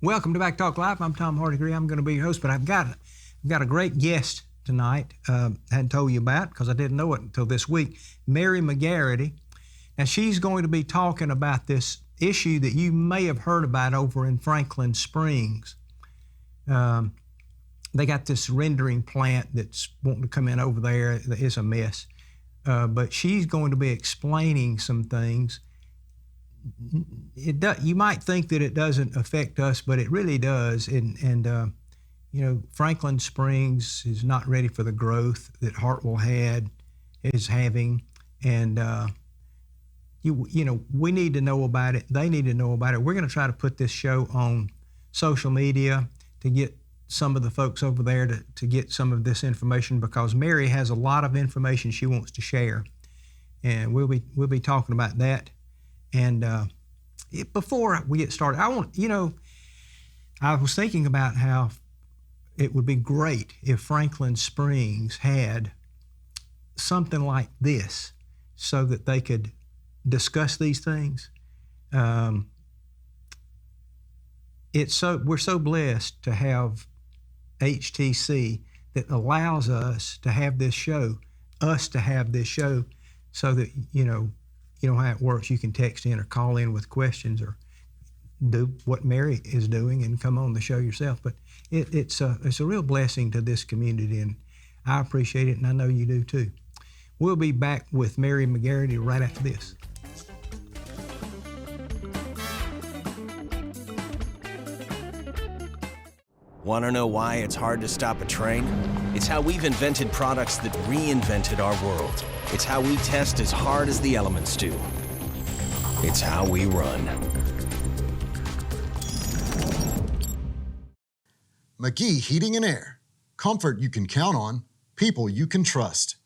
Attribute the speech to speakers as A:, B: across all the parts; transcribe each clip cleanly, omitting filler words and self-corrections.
A: Welcome to Backtalk Live. I'm Tom Hardigree. I'm going to be your host, but I've got a great guest tonight. Hadn't told you about because I didn't know it until this week. Mary McGarity, and she's going to be talking about this issue that you may have heard about over in Franklin Springs. They got this rendering plant that's wanting to come in over there. It's a mess, but she's going to be explaining some things. You might think that it doesn't affect us, but it really does. And Franklin Springs is not ready for the growth that Hartwell is having. And, we need to know about it. They need to know about it. We're going to try to put this show on social media to get some of the folks over there to get some of this information, because Mary has a lot of information she wants to share. And we'll be talking about that. And before we get started, I was thinking about how it would be great if Franklin Springs had something like this so that they could discuss these things. We're so blessed to have HTC that allows us to have this show, so that, you know how it works. You can text in or call in with questions or do what Mary is doing and come on the show yourself. But it's a real blessing to this community, and I appreciate it, and I know you do too. We'll be back with Mary McGarity right after this.
B: Want to know why it's hard to stop a train? It's how we've invented products that reinvented our world. It's how we test as hard as the elements do. It's how we run.
C: McGee Heating and Air. Comfort you can count on, people you can trust.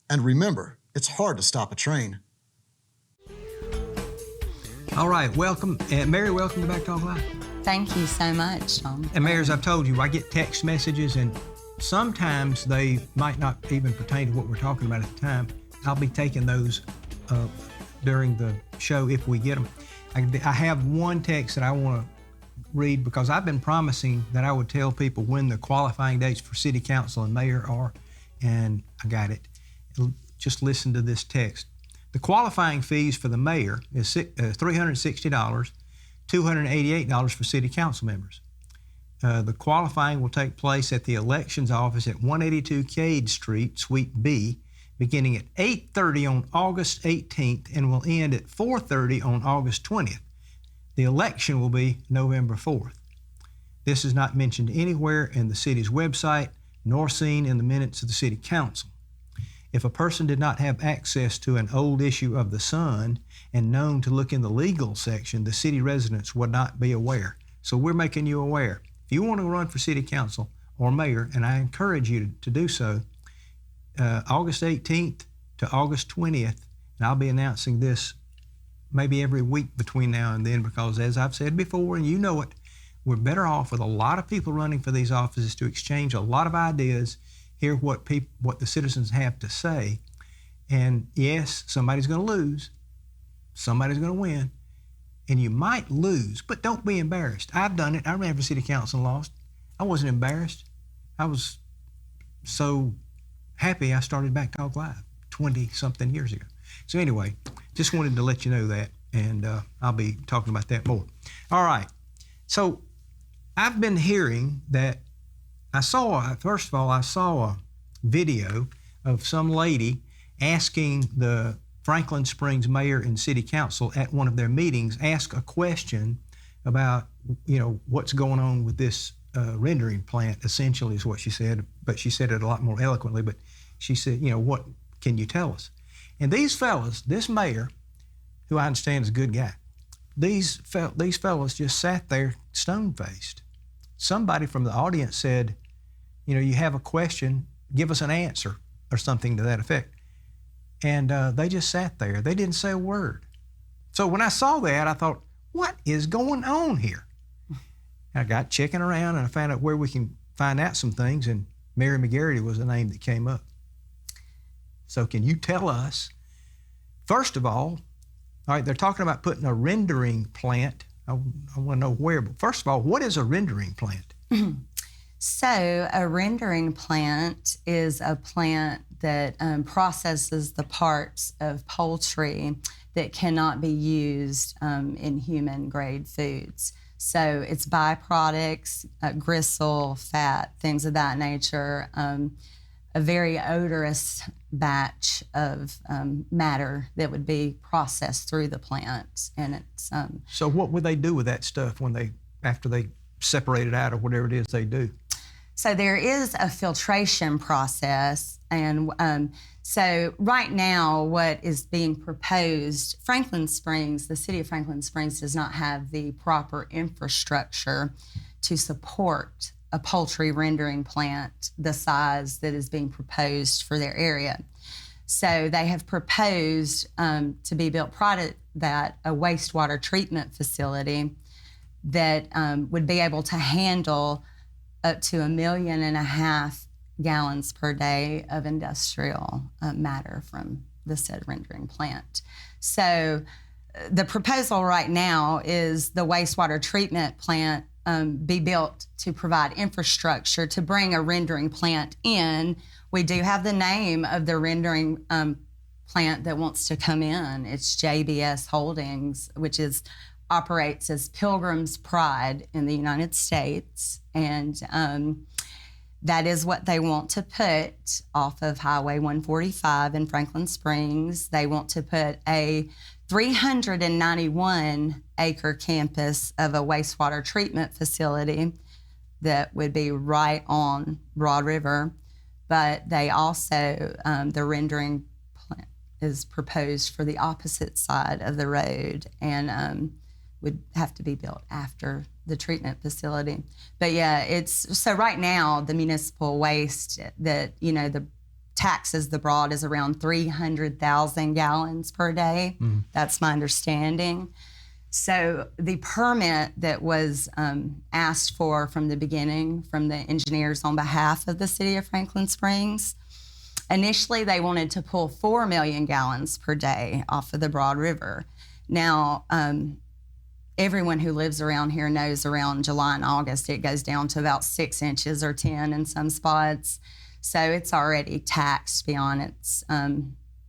C: And remember, it's hard to stop a train.
A: All right, welcome. Mary, welcome to Backtalk Live.
D: Thank you so much, Tom.
A: And Mary, as I've told you, I get text messages, and sometimes they might not even pertain to what we're talking about at the time. I'll be taking those during the show if we get them. I have one text that I want to read because I've been promising that I would tell people when the qualifying dates for city council and mayor are, and I got it. Just listen to this text. The qualifying fees for the mayor is $360, $288 for city council members. The qualifying will take place at the elections office at 182 Cade Street, Suite B, beginning at 8:30 on August 18th and will end at 4:30 on August 20th. The election will be November 4th. This is not mentioned anywhere in the city's website, nor seen in the minutes of the city council. If a person did not have access to an old issue of the Sun and known to look in the legal section, the city residents would not be aware. So we're making you aware. If you want to run for city council or mayor, and I encourage you to do so, August 18th to August 20th, and I'll be announcing this maybe every week between now and then, because as I've said before, and you know it, we're better off with a lot of people running for these offices to exchange a lot of ideas, hear what the citizens have to say. And yes, somebody's going to lose, somebody's going to win, and you might lose, but don't be embarrassed. I've done it. I ran for city council and lost. I wasn't embarrassed. I was so happy I started Backtalk Live 20-something years ago. So anyway, just wanted to let you know that, and I'll be talking about that more. All right. So I've been hearing that first of all, I saw a video of some lady asking the Franklin Springs mayor and city council at one of their meetings, ask a question about, what's going on with this rendering plant, essentially is what she said, but she said it a lot more eloquently. But she said, what can you tell us? And these fellas, this mayor, who I understand is a good guy, these fellas just sat there stone-faced. Somebody from the audience said, you have a question, give us an answer, or something to that effect. And they just sat there. They didn't say a word. So when I saw that, I thought, what is going on here? I got checking around, and I found out where we can find out some things, and Mary McGarity was the name that came up. So can you tell us, first of all right, they're talking about putting a rendering plant I want to know where. But first of all, what is a rendering plant?
D: So a rendering plant is a plant that processes the parts of poultry that cannot be used in human-grade foods. So it's byproducts, gristle, fat, things of that nature, a very odorous batch of matter that would be processed through the plant. And it's
A: So what would they do with that stuff after they separate it out or whatever it is they do?
D: So there is a filtration process, and so right now what is being proposed, Franklin Springs, the city of Franklin Springs does not have the proper infrastructure to support a poultry rendering plant the size that is being proposed for their area. So they have proposed to be built prior to that a wastewater treatment facility that would be able to handle up to 1.5 million gallons per day of industrial matter from the said rendering plant. So the proposal right now is the wastewater treatment plant be built to provide infrastructure to bring a rendering plant in. We do have the name of the rendering plant that wants to come in. It's JBS Holdings, which operates as Pilgrim's Pride in the United States. And that is what they want to put off of Highway 145 in Franklin Springs. They want to put a 391-acre campus of a wastewater treatment facility that would be right on Broad River. But they also, the rendering plant is proposed for the opposite side of the road and would have to be built after the treatment facility. But yeah, so right now the municipal waste that, the taxes the Broad is around 300,000 gallons per day. Mm-hmm. That's my understanding. So the permit that was asked for from the beginning from the engineers on behalf of the city of Franklin Springs, initially they wanted to pull 4 million gallons per day off of the Broad River. Now, everyone who lives around here knows around July and August it goes down to about 6 inches or 10 in some spots. So it's already taxed beyond its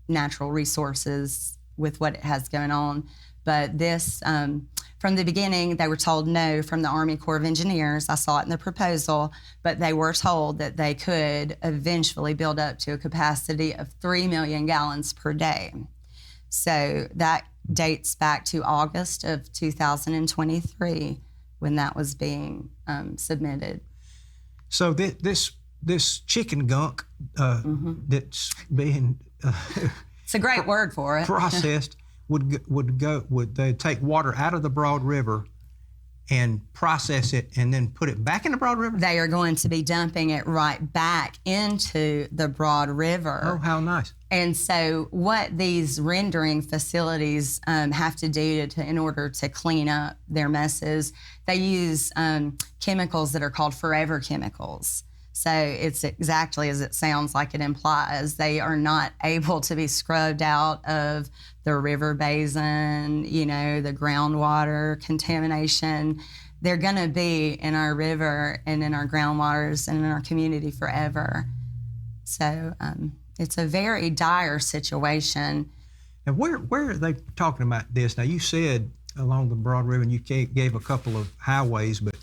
D: natural resources with what it has going on. But this, from the beginning, they were told no from the Army Corps of Engineers. I saw it in the proposal, but they were told that they could eventually build up to a capacity of 3 million gallons per day. So that dates back to August of 2023 when that was being submitted.
A: So this chicken gunk that's being
D: it's a great word for it.
A: processed would they take water out of the Broad River and process it and then put it back in the Broad River?
D: They are going to be dumping it right back into the Broad River.
A: Oh, how nice.
D: And so what these rendering facilities have to do in order to clean up their messes, they use chemicals that are called forever chemicals. So it's exactly as it sounds like it implies. They are not able to be scrubbed out of the river basin, the groundwater contamination. They're going to be in our river and in our groundwaters and in our community forever. So it's a very dire situation.
A: Now, where are they talking about this? Now, you said along the Broad River, and you gave a couple of highways, but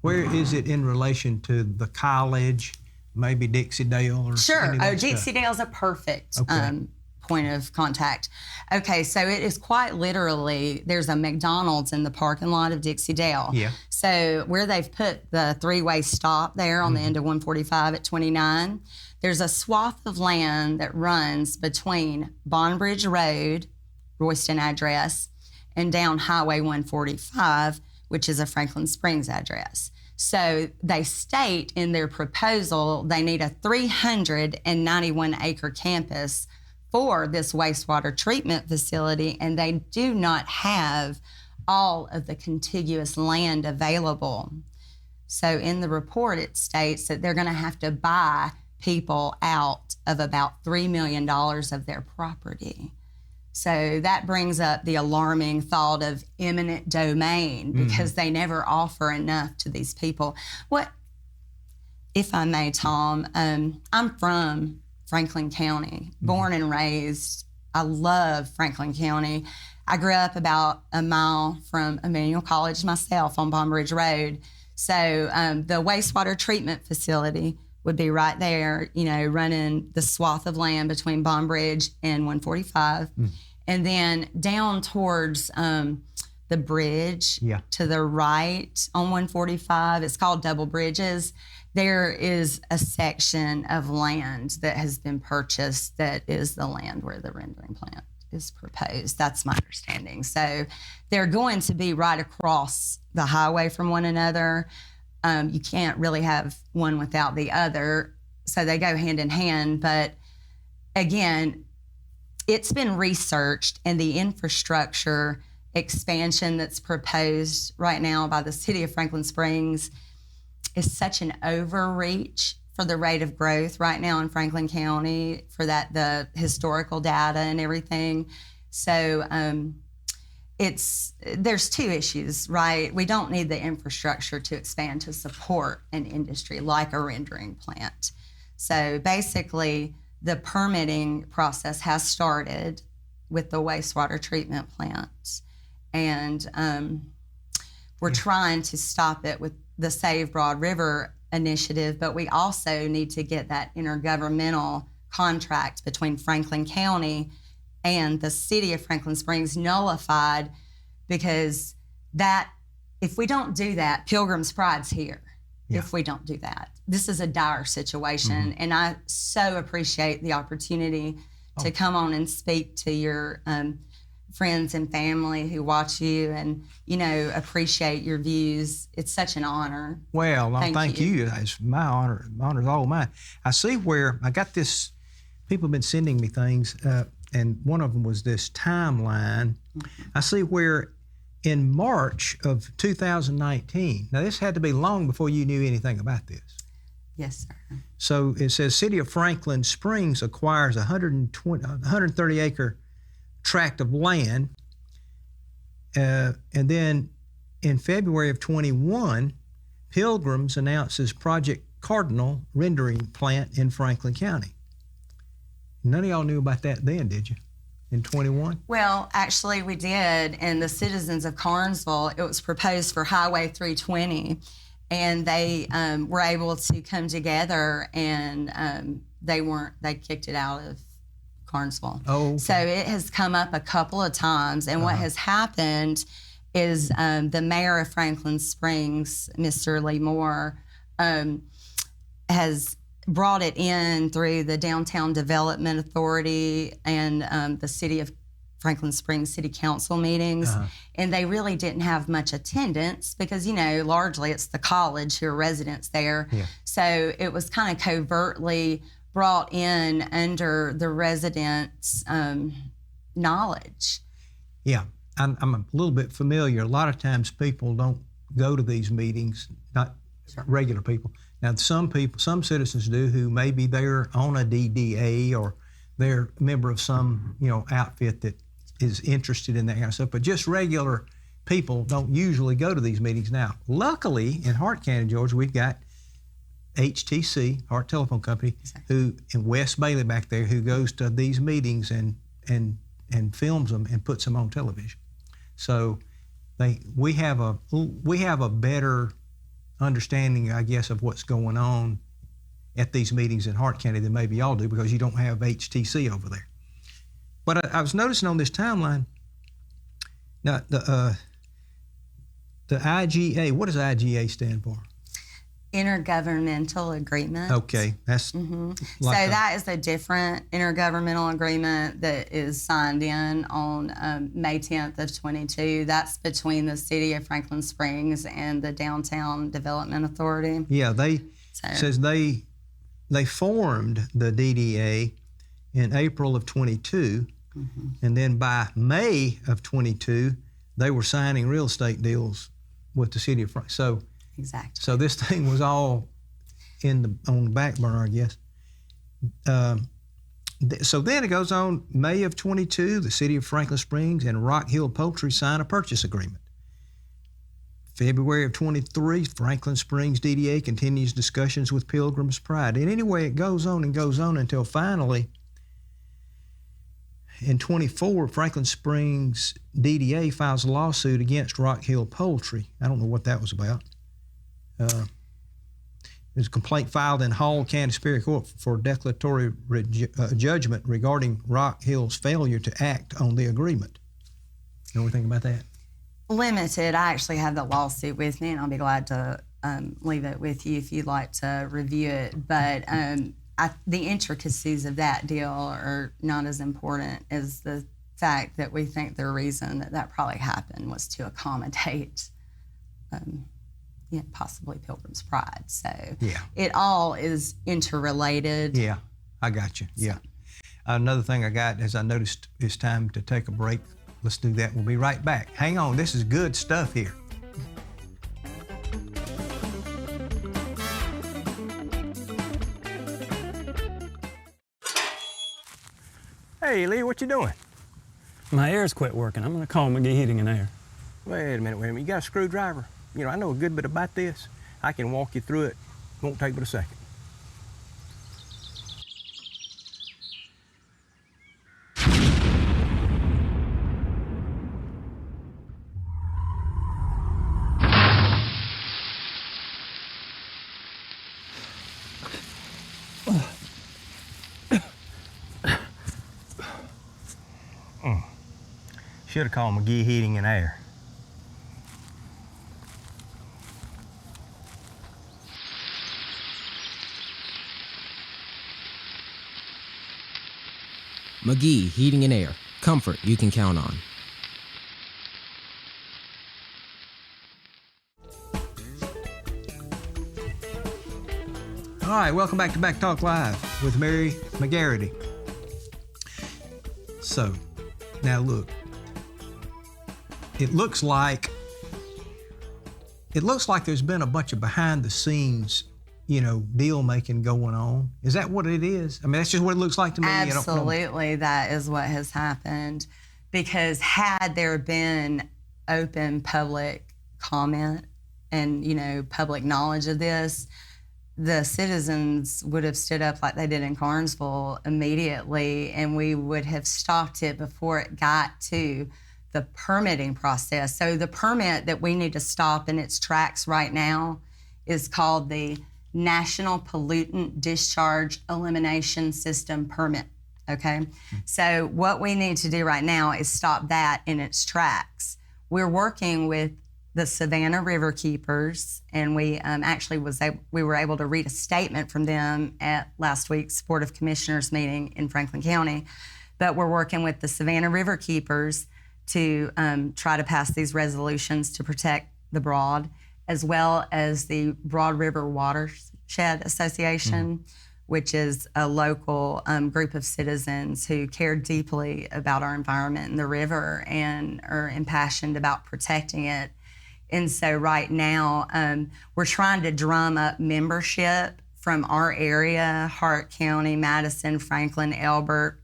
A: where is it in relation to the college, maybe Dixie Dale or
D: Sure.
A: any of that
D: Dixie
A: stuff?
D: Dale's a perfect point of contact. Okay, so it is quite literally, there's a McDonald's in the parking lot of Dixie Dale.
A: Yeah.
D: So where they've put the three-way stop there on the end of 145 at 29, there's a swath of land that runs between Bondbridge Road, Royston address, and down Highway 145, which is a Franklin Springs address. So they state in their proposal they need a 391-acre campus for this wastewater treatment facility, and they do not have all of the contiguous land available. So in the report, it states that they're going to have to buy people out of about $3 million of their property. So that brings up the alarming thought of eminent domain, because they never offer enough to these people. What, if I may, Tom, I'm from Franklin County, born and raised. I love Franklin County. I grew up about a mile from Emmanuel College myself on Baum Ridge Road. So the wastewater treatment facility would be right there, running the swath of land between Baum Ridge and 145. And then down towards the bridge to the right on 145, it's called Double Bridges. There is a section of land that has been purchased that is the land where the rendering plant is proposed. That's my understanding. So they're going to be right across the highway from one another. You can't really have one without the other. So they go hand in hand. But again, it's been researched, and the infrastructure expansion that's proposed right now by the city of Franklin Springs is such an overreach for the rate of growth right now in Franklin County, for the historical data and everything. So there's two issues, right? We don't need the infrastructure to expand to support an industry like a rendering plant. So basically, the permitting process has started with the wastewater treatment plants, and we're trying to stop it with the Save Broad River initiative, but we also need to get that intergovernmental contract between Franklin County and the city of Franklin Springs nullified, because if we don't do that, Pilgrim's Pride's here. If we don't do that, this is a dire situation. And I so appreciate the opportunity to come on and speak to your friends and family who watch you, and appreciate your views. It's such an honor.
A: Well, thank you. It's my honor. My honor's all mine. I see where I got this. People have been sending me things, and one of them was this timeline. I see where in March of 2019. Now, this had to be long before you knew anything about this.
D: Yes, sir.
A: So it says City of Franklin Springs acquires a 130 acre tract of land. And then in February of 21, Pilgrims announces Project Cardinal rendering plant in Franklin County. None of y'all knew about that then, did you? In 21?
D: Well, actually we did. And the citizens of Carnesville, it was proposed for Highway 320. And they were able to come together, and they kicked it out of Carnesville.
A: Oh, okay.
D: So it has come up a couple of times. And what has happened is the mayor of Franklin Springs, Mr. Lee Moore, has brought it in through the Downtown Development Authority and the City of Franklin Springs City Council meetings. And they really didn't have much attendance because, largely it's the college who are residents there. So it was kind of covertly brought in under the residents' knowledge. Yeah,
A: I'm a little bit familiar. A lot of times people don't go to these meetings, not regular people. Now, some citizens do who maybe they're on a DDA or they're a member of some, outfit that is interested in that kind of stuff. But just regular people don't usually go to these meetings. Now, luckily, in Hart County, Georgia, we've got HTC, Hart Telephone Company, who in West Bailey back there, who goes to these meetings and films them and puts them on television. So we have a better understanding, I guess, of what's going on at these meetings in Hart County than maybe y'all do, because you don't have HTC over there. But I was noticing on this timeline, now the IGA, what does IGA stand for?
D: Intergovernmental agreement.
A: Okay, that's
D: so that is a different intergovernmental agreement that is signed in on May 10th of 22. That's between the City of Franklin Springs and the Downtown Development Authority.
A: Yeah, says they formed the DDA in April of 22, and then by May of 22, they were signing real estate deals with the City of Franklin.
D: Exactly.
A: So this thing was all on the back burner, I guess. So then it goes on, May of 22, the city of Franklin Springs and Rock Hill Poultry sign a purchase agreement. February of 23, Franklin Springs DDA continues discussions with Pilgrim's Pride. And anyway, it goes on and goes on until finally, in 24, Franklin Springs DDA files a lawsuit against Rock Hill Poultry. I don't know what that was about. There's a complaint filed in Hall County Superior Court for declaratory judgment regarding Rock Hill's failure to act on the agreement. You know anything about that?
D: Limited. I actually have the lawsuit with me, and I'll be glad to leave it with you if you'd like to review it. But the intricacies of that deal are not as important as the fact that we think the reason that probably happened was to accommodate possibly Pilgrim's Pride. So it all is interrelated.
A: Yeah, I got you. Yeah. Another thing I got is I noticed it's time to take a break. Let's do that. We'll be right back. Hang on. This is good stuff here. Hey, Lee, what you doing?
E: My air's quit working. I'm gonna call McGee Heating and Air.
A: Wait a minute. You got a screwdriver? You know, I know a good bit about this. I can walk you through it. Won't take but a second. Should have called McGee Heating and Air.
F: McGee Heating and Air. Comfort you can count on.
A: All right, welcome back to Backtalk Live with Mary McGarity. So, now look. It looks like there's been a bunch of behind the scenes, deal making going on. Is that what it is? I mean, that's just what it looks like to me.
D: Absolutely, that is what has happened. Because had there been open public comment and, public knowledge of this, the citizens would have stood up like they did in Carnesville immediately, and we would have stopped it before it got to the permitting process. So the permit that we need to stop in its tracks right now is called the National Pollutant Discharge Elimination System Permit, okay? So what we need to do right now is stop that in its tracks. We're working with the Savannah River Keepers, and we we were able to read a statement from them at last week's Board of Commissioners meeting in Franklin County. But we're working with the Savannah River Keepers to try to pass these resolutions to protect the Broad, as well as the Broad River Watershed Association, which is a local group of citizens who care deeply about our environment and the river and are impassioned about protecting it. And so right now, we're trying to drum up membership from our area, Hart County, Madison, Franklin, Elbert,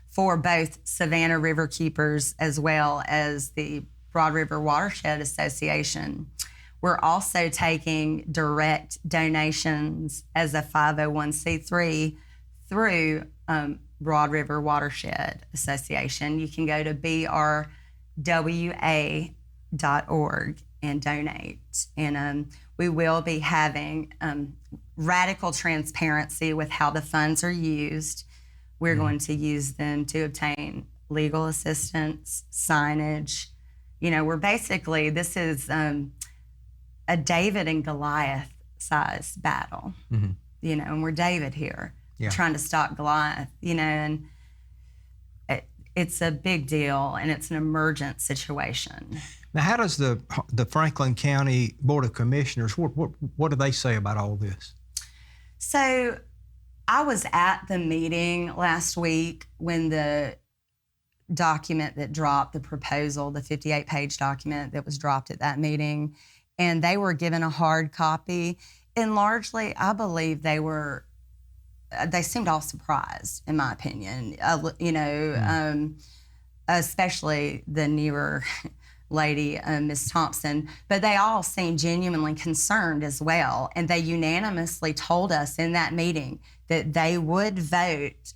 D: for both Savannah River Keepers as well as the Broad River Watershed Association. We're also taking direct donations as a 501c3 through Broad River Watershed Association. You can go to brwa.org and donate. And we will be having radical transparency with how the funds are used. We're going to use them to obtain legal assistance, signage. This is a David and Goliath size battle, and we're David here trying to stop Goliath, and it's a big deal and it's an emergent situation.
A: Now, how does the Franklin County Board of Commissioners, what do they say about all this?
D: So, I was at the meeting last week when the document that dropped, the proposal, the 58-page document that was dropped at that meeting, and they were given a hard copy. And largely, I believe they were they seemed all surprised, in my opinion. Especially the newer lady, Miss Thompson, but they all seemed genuinely concerned as well. And they unanimously told us in that meeting that they would vote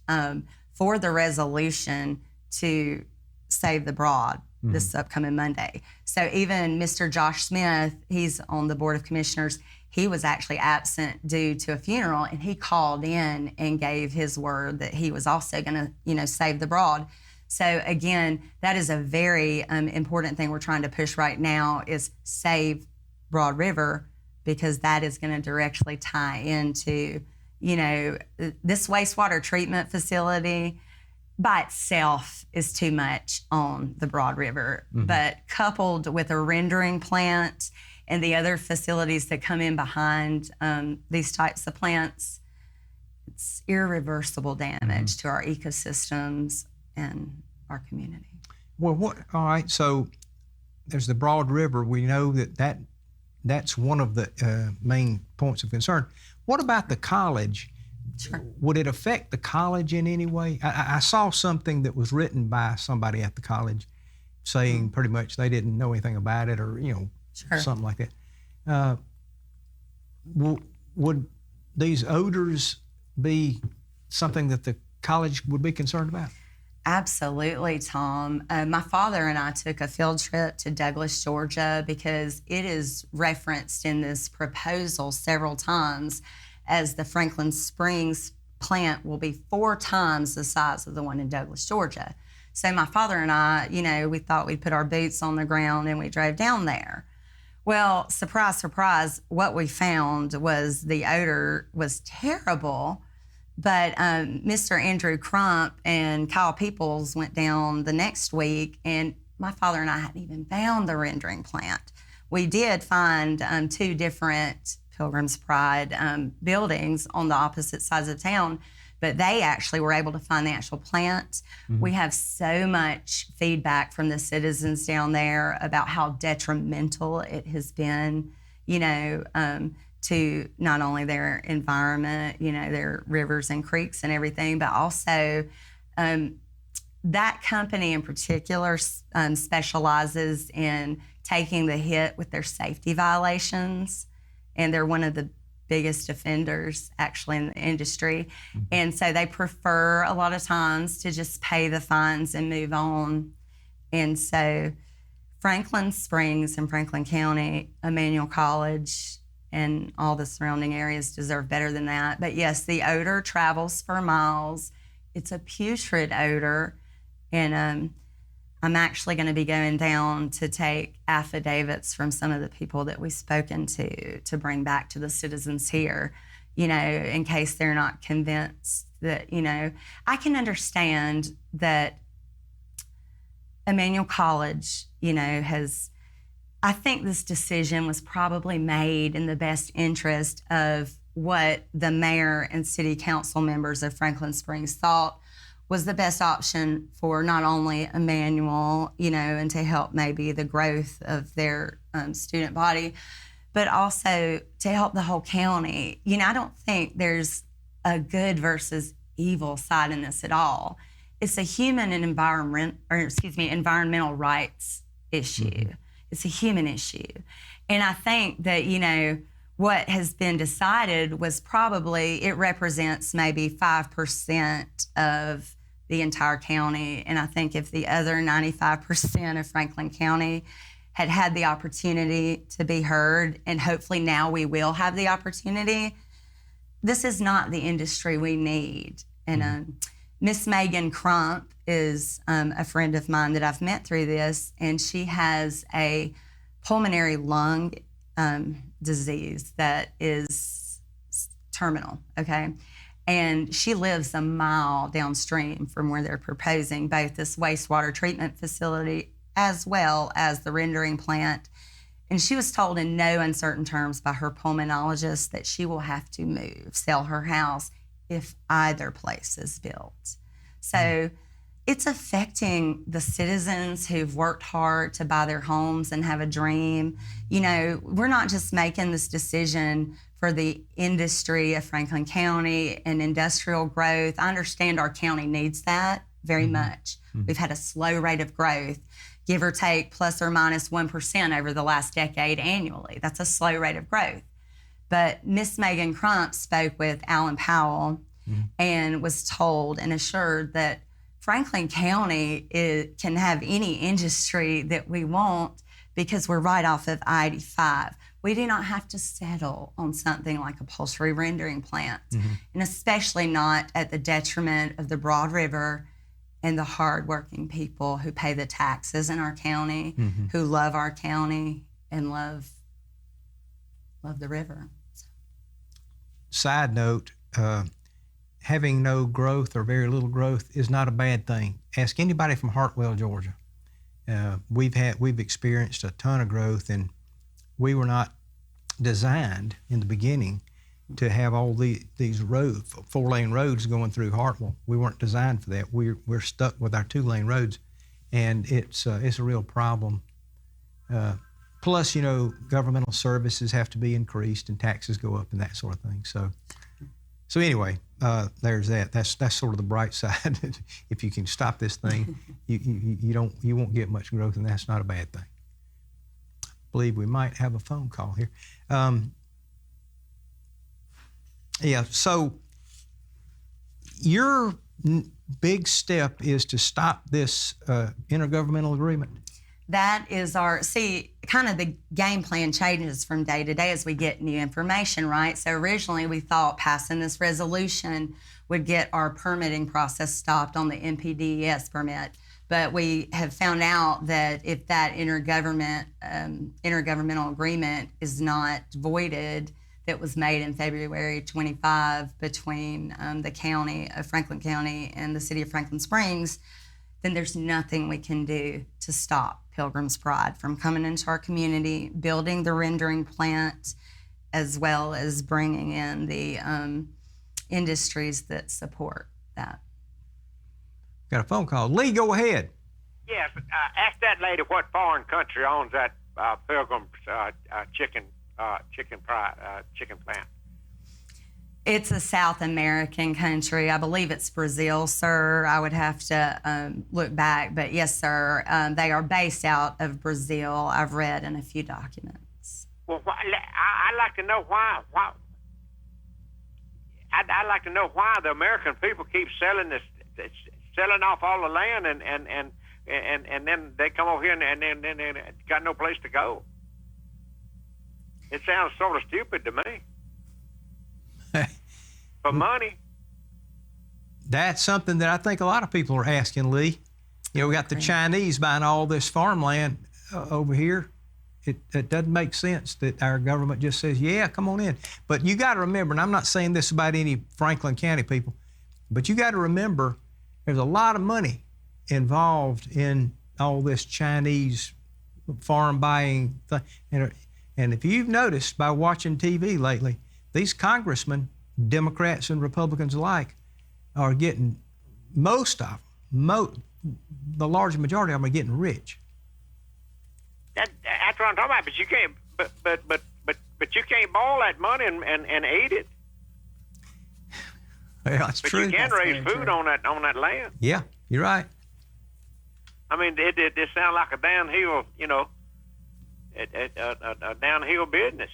D: for the resolution to save the broad this upcoming Monday. So even Mr. Josh Smith, he's on the Board of Commissioners, he was actually absent due to a funeral, and he called in and gave his word that he was also going to, save the broad. So again, that is a very important thing we're trying to push right now is save Broad River, because that is going to directly tie into, this wastewater treatment facility by itself is too much on the Broad River. But coupled with a rendering plant and the other facilities that come in behind these types of plants, it's irreversible damage to our ecosystems and our community.
A: Well, all right, so there's the Broad River. We know that's one of the main points of concern. What about the college?
D: Sure.
A: Would it affect the college in any way? I saw something that was written by somebody at the college saying pretty much they didn't know anything about it, or,
D: Sure.
A: something like that. Would these odors be something that the college would be concerned about?
D: Absolutely, Tom. My father and I took a field trip to Douglas, Georgia, because it is referenced in this proposal several times as the Franklin Springs plant will be 4 times the size of the one in Douglas, Georgia. So my father and I, we thought we'd put our boots on the ground and we drove down there. Well, surprise, surprise, what we found was the odor was terrible. But Mr. Andrew Crump and Kyle Peoples went down the next week, and my father and I hadn't even found the rendering plant. We did find 2 different Pilgrim's Pride buildings on the opposite sides of town, but they actually were able to find the actual plant. We have so much feedback from the citizens down there about how detrimental it has been, to not only their environment, their rivers and creeks and everything, but also that company in particular specializes in taking the hit with their safety violations, and they're one of the biggest offenders actually in the industry. And so they prefer a lot of times to just pay the fines and move on. And so Franklin Springs and Franklin County, Emmanuel College, and all the surrounding areas deserve better than that. But yes, the odor travels for miles. It's a putrid odor. And I'm actually going to be going down to take affidavits from some of the people that we've spoken to bring back to the citizens here, in case they're not convinced that, I can understand that Emmanuel College, I think this decision was probably made in the best interest of what the mayor and city council members of Franklin Springs thought was the best option for not only Emmanuel, and to help maybe the growth of their student body, but also to help the whole county. I don't think there's a good versus evil side in this at all. It's a human and environmental rights issue. It's a human issue. And I think that, what has been decided was probably, it represents maybe 5% of the entire county. And I think if the other 95% of Franklin County had had the opportunity to be heard, and hopefully now we will have the opportunity, this is not the industry we need. And Miss Megan Crump is a friend of mine that I've met through this, and she has a pulmonary lung disease that is terminal, okay? And she lives a mile downstream from where they're proposing both this wastewater treatment facility as well as the rendering plant. And she was told in no uncertain terms by her pulmonologist that she will have to sell her house if either place is built. So it's affecting the citizens who've worked hard to buy their homes and have a dream. We're not just making this decision for the industry of Franklin County and industrial growth. I understand our county needs that very much. We've had a slow rate of growth, give or take plus or minus 1% over the last decade annually. That's a slow rate of growth. But Miss Megan Crump spoke with Alan Powell and was told and assured that Franklin County can have any industry that we want because we're right off of I-85. We do not have to settle on something like a poultry rendering plant, and especially not at the detriment of the Broad River and the hardworking people who pay the taxes in our county, who love our county and love the river.
A: Side note, having no growth or very little growth is not a bad thing. Ask anybody from Hartwell, Georgia. We've experienced a ton of growth, and we were not designed in the beginning to have all these roads, 4-lane roads going through Hartwell. We weren't designed for that. We're stuck with our 2-lane roads, and it's a real problem. Plus, governmental services have to be increased and taxes go up and that sort of thing. So anyway, there's that. That's sort of the bright side. If you can stop this thing, you won't get much growth, and that's not a bad thing. I believe we might have a phone call here. So your big step is to stop this intergovernmental agreement.
D: That is kind of the game plan changes from day to day as we get new information, right? So originally we thought passing this resolution would get our permitting process stopped on the MPDES permit. But we have found out that if that intergovernmental agreement is not voided, that was made in February 25 between the county of Franklin County and the city of Franklin Springs, then there's nothing we can do to stop Pilgrim's Pride from coming into our community, building the rendering plant, as well as bringing in the industries that support that.
A: Got a phone call. Lee, go ahead.
G: Yes, ask that lady what foreign country owns that Pilgrim's chicken plant.
D: It's a South American country. I believe it's Brazil, sir. I would have to look back, but yes, sir. They are based out of Brazil. I've read in a few documents.
G: Well, I'd like to know why. I'd like to know why the American people keep selling off all the land, and then they come over here and then got no place to go. It sounds sort of stupid to me. For money.
A: That's something that I think a lot of people are asking, Lee. We got the Chinese buying all this farmland over here. It doesn't make sense that our government just says, yeah, come on in. But you got to remember, and I'm not saying this about any Franklin County people, but you got to remember there's a lot of money involved in all this Chinese farm buying thing. And if you've noticed by watching TV lately, these congressmen, Democrats and Republicans alike, are getting, most of them, the large majority of them are getting rich.
G: That's what I'm talking about. But you can't. But you can't boil that money and eat it.
A: Yeah, that's true.
G: But you can raise food on that land.
A: Yeah, you're right.
G: I mean, it sounds like a downhill, a downhill business.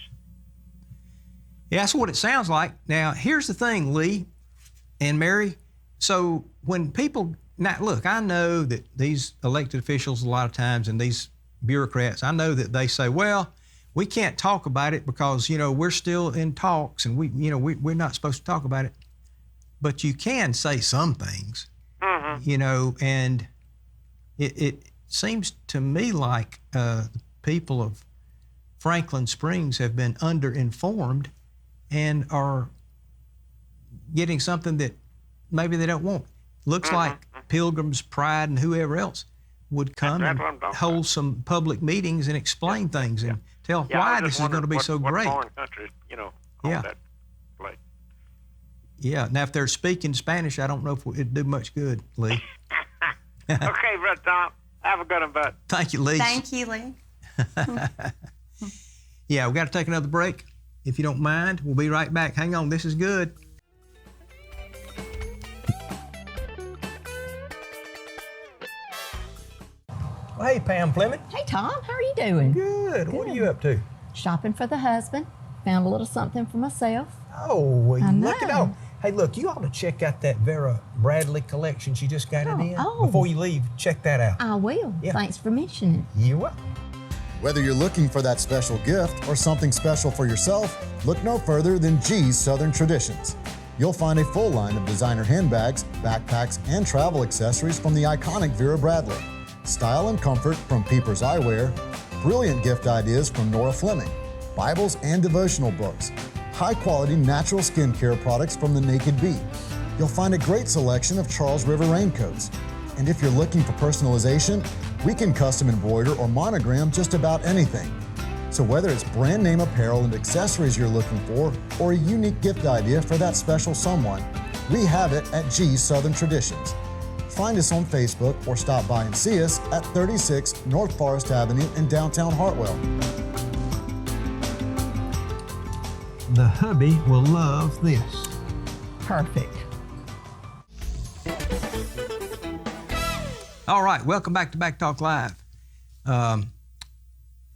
A: Yeah, that's what it sounds like. Now, here's the thing, Lee and Mary. So when people, now look, I know that these elected officials a lot of times and these bureaucrats, I know that they say, well, we can't talk about it because, we're still in talks and we're not supposed to talk about it. But you can say some things, and it seems to me like the people of Franklin Springs have been underinformed and are getting something that maybe they don't want. Looks like Pilgrim's Pride and whoever else would come and hold some public meetings and explain things and tell why this is going to be so great.
G: Foreign countries, own that place.
A: Yeah. Now, if they're speaking Spanish, I don't know if it'd do much good, Lee.
G: Okay, Brother Tom. Have a good one, bud.
A: Thank you, Lee.
D: Thank you, Lee.
A: Yeah, we got to take another break. if you don't mind. We'll be right back. Hang on, this is good. Well, hey, Pam Fleming.
H: Hey, Tom, how are you doing?
A: Good. What are you up to?
H: Shopping for the husband. Found a little something for myself.
A: Oh, well,
H: I
A: look at
H: know.
A: all. Hey, look, you ought to check out that Vera Bradley collection. She just got it in.
H: Oh.
A: Before you leave, check that out.
H: I will.
A: Yeah.
H: Thanks for mentioning
A: You're welcome.
C: Whether you're looking for that special gift or something special for yourself, look no further than G's Southern Traditions. You'll find a full line of designer handbags, backpacks, and travel accessories from the iconic Vera Bradley. Style and comfort from Peepers Eyewear, brilliant gift ideas from Nora Fleming, Bibles and devotional books, high-quality natural skincare products from the Naked Bee. You'll find a great selection of Charles River raincoats. And if you're looking for personalization, we can custom embroider or monogram just about anything. So whether it's brand name apparel and accessories you're looking for, or a unique gift idea for that special someone, we have it at G's Southern Traditions. Find us on Facebook or stop by and see us at 36 North Forest Avenue in downtown Hartwell.
A: The hubby will love this.
H: Perfect.
A: All right, welcome back to Backtalk Live.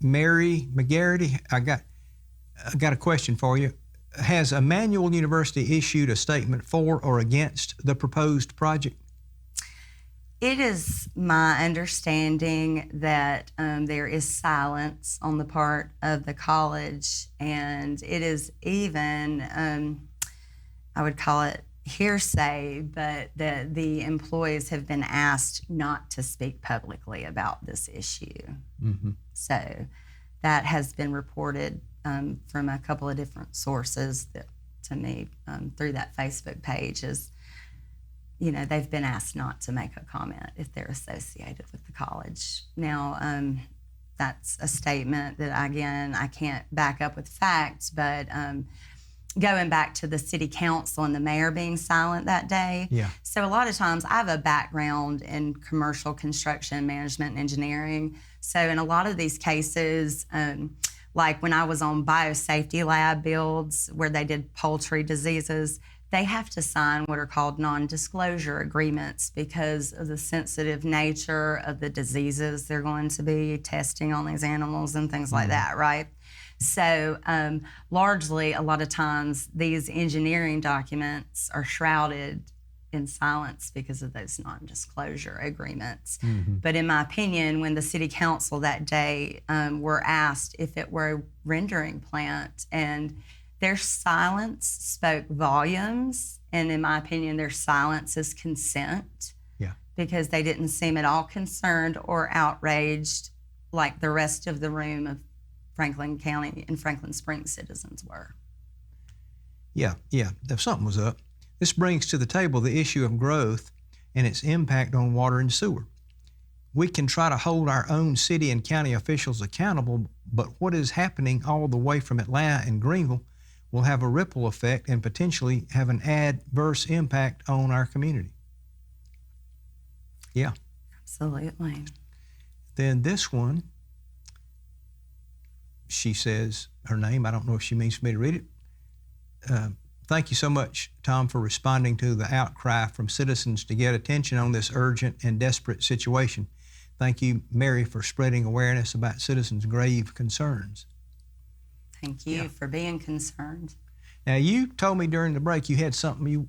A: Mary McGarity, I got a question for you. Has Emmanuel University issued a statement for or against the proposed project?
D: It is my understanding that there is silence on the part of the college, and it is even, I would call it hearsay, but that the employees have been asked not to speak publicly about this issue.
A: Mm-hmm.
D: So that has been reported from a couple of different sources that, to me through that Facebook page is, you know, they've been asked not to make a comment if they're associated with the college. Now, that's a statement that, again, I can't back up with facts, but going back to the city council and the mayor being silent that day.
A: Yeah.
D: So a lot of times I have a background in commercial construction management and engineering. So in a lot of these cases, like when I was on biosafety lab builds where they did poultry diseases, they have to sign what are called non-disclosure agreements because of the sensitive nature of the diseases they're going to be testing on these animals and things like that, right? So largely, a lot of times, these engineering documents are shrouded in silence because of those non-disclosure agreements.
A: Mm-hmm.
D: But in my opinion, when the city council that day were asked if it were a rendering plant, and their silence spoke volumes, and in my opinion, their silence is consent.
A: Yeah.
D: Because they didn't seem at all concerned or outraged like the rest of the room of Franklin County and Franklin Springs citizens were.
A: Yeah. If something was up. This brings to the table the issue of growth and its impact on water and sewer. We can try to hold our own city and county officials accountable, but what is happening all the way from Atlanta and Greenville will have a ripple effect and potentially have an adverse impact on our community. Yeah.
D: Absolutely.
A: Then this one, she says her name. I don't know if she means for me to read it. Thank you so much, Tom, for responding to the outcry from citizens to get attention on this urgent and desperate situation. Thank you, Mary, for spreading awareness about citizens' grave concerns.
D: Thank you for being concerned.
A: Now, you told me during the break you had something